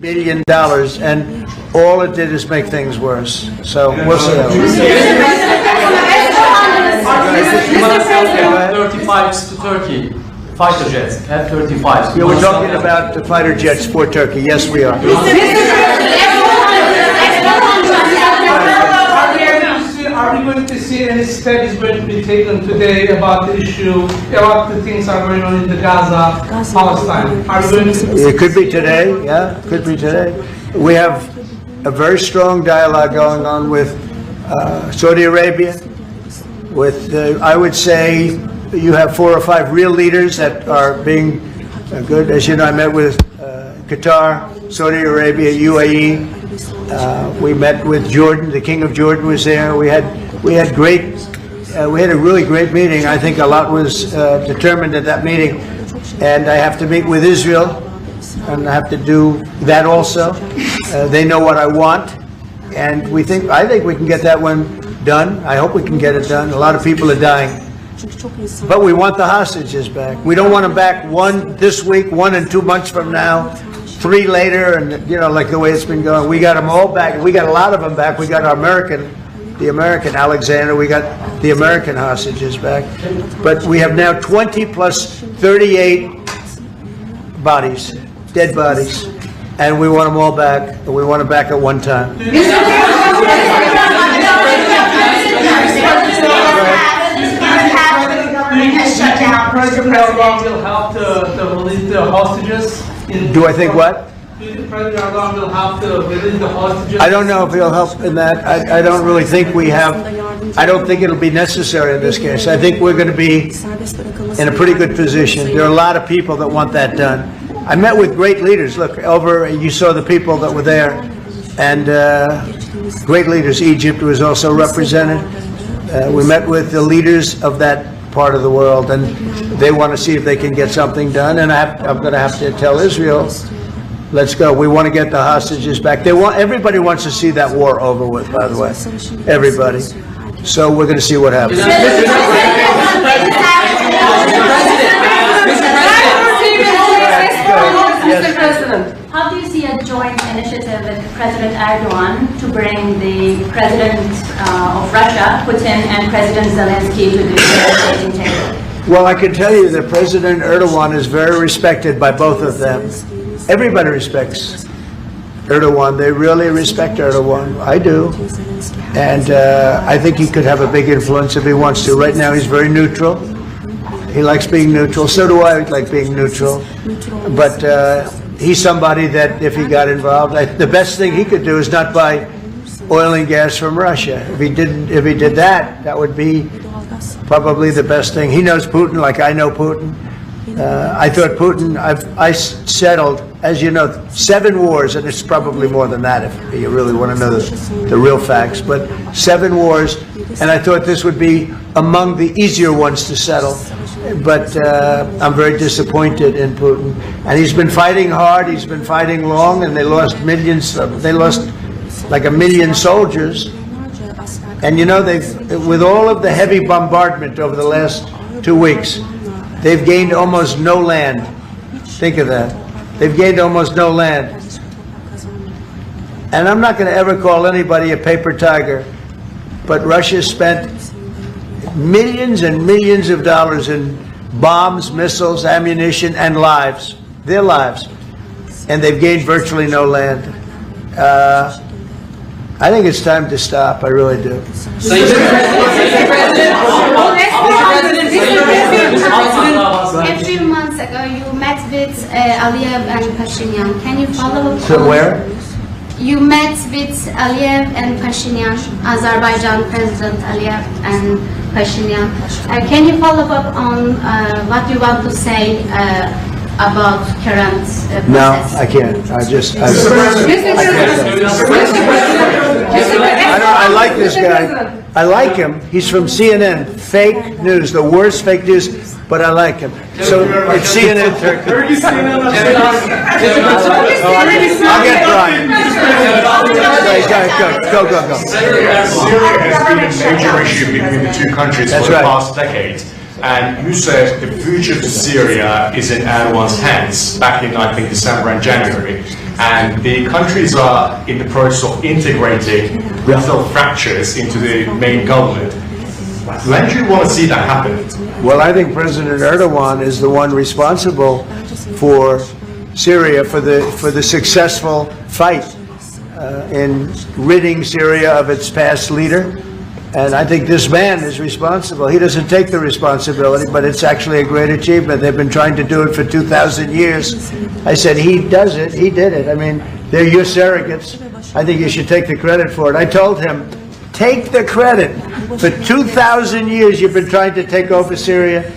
billion, and all it did is make things worse. So we'll see. F-35s to Turkey. Fighter jets, F-35s. Yeah, we're talking about the fighter jets for Turkey. Yes, we are. Are we going to see any steps going to be taken today about the issue, about the things that are going on in the Gaza, Palestine? Are we going to... It could be today, yeah, it could be today. We have a very strong dialogue going on with Saudi Arabia, with, I would say, you have 4 or 5 real leaders that are being good. As you know, I met with Qatar, Saudi Arabia, UAE. We met with Jordan. The King of Jordan was there. We had a really great meeting. I think a lot was determined at that meeting, and I have to meet with Israel, and I have to do that also. They know what I want, and I think we can get that one done. I hope we can get it done. A lot of people are dying. But we want the hostages back. We don't want them back, 1 this week, 1 and 2 months from now, 3 later, and like the way it's been going. We got them all back. We got a lot of them back. We got the American Alexander. We got the American hostages back. But we have now 20 plus 38 bodies, dead bodies, and we want them all back. And we want them back at one time. President Erdoğan will help to release the hostages? Do I think what? Do you think President Erdoğan will help to release the hostages? I don't know if he'll help in that. I don't really think we have. I don't think it'll be necessary in this case. I think we're going to be in a pretty good position. There are a lot of people that want that done. I met with great leaders. Look, you saw the people that were there, and great leaders. Egypt was also represented. We met with the leaders of that part of the world, and they want to see if they can get something done. And I'm going to have to tell Israel, let's go. We want to get the hostages back. Everybody wants to see that war over with, by the way. Everybody. So we're going to see what happens. Mr. President, how do you see a joint initiative with President Erdoğan to bring the President of Russia, Putin, and President Zelensky to the negotiating table? Well, I can tell you that President Erdoğan is very respected by both of them. Everybody respects Erdoğan. They really respect Erdoğan. I do. And I think he could have a big influence if he wants to. Right now, he's very neutral. He likes being neutral. So do I like being neutral. But he's somebody that if he got involved, the best thing he could do is not buy oil and gas from Russia. If he did that, that would be probably the best thing. He knows Putin like I know Putin. I thought Putin, I settled, as you know, 7 wars, and it's probably more than that if you really want to know the real facts, but 7 wars, and I thought this would be among the easier ones to settle. But I'm very disappointed in Putin. And he's been fighting hard, he's been fighting long, and they lost millions, they lost like 1 million soldiers. And with all of the heavy bombardment over the last 2 weeks, they've gained almost no land. Think of that. They've gained almost no land. And I'm not going to ever call anybody a paper tiger, but Russia spent millions and millions of dollars in bombs, missiles, ammunition, and lives, their lives. And they've gained virtually no land. I think it's time to stop. I really do. A few months ago, you met with Aliyev and Pashinyan. Can you follow up? So where? You met with Aliyev and Pashinyan, Azerbaijan President Aliyev and Pashinyan. Can you follow up on what you want to say about current process? No, I can't. I like this guy. I like him. He's from CNN. Fake news, the worst fake news, but I like him. So it's CNN Turkey. I'll get Brian. Go. Syria has been a major issue between the two countries for the past decade. And you said the future to Syria is in Erdogan's hands back in, I think, December and January. and the countries are in the process of integrating regional fractures into the main government. When do you want to see that happen? Well, I think President Erdoğan is the one responsible for Syria, for the successful fight in ridding Syria of its past leader. And I think this man is responsible. He doesn't take the responsibility, but it's actually a great achievement. They've been trying to do it for 2,000 years. I said, he does it, he did it. I mean, they're your surrogates. I think you should take the credit for it. I told him, take the credit. For 2,000 years you've been trying to take over Syria.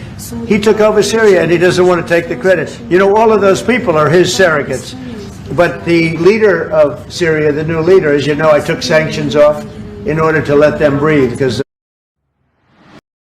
He took over Syria and he doesn't want to take the credit. You know, all of those people are his surrogates. But the leader of Syria, the new leader, as you know, I took sanctions off in order to let them breathe, because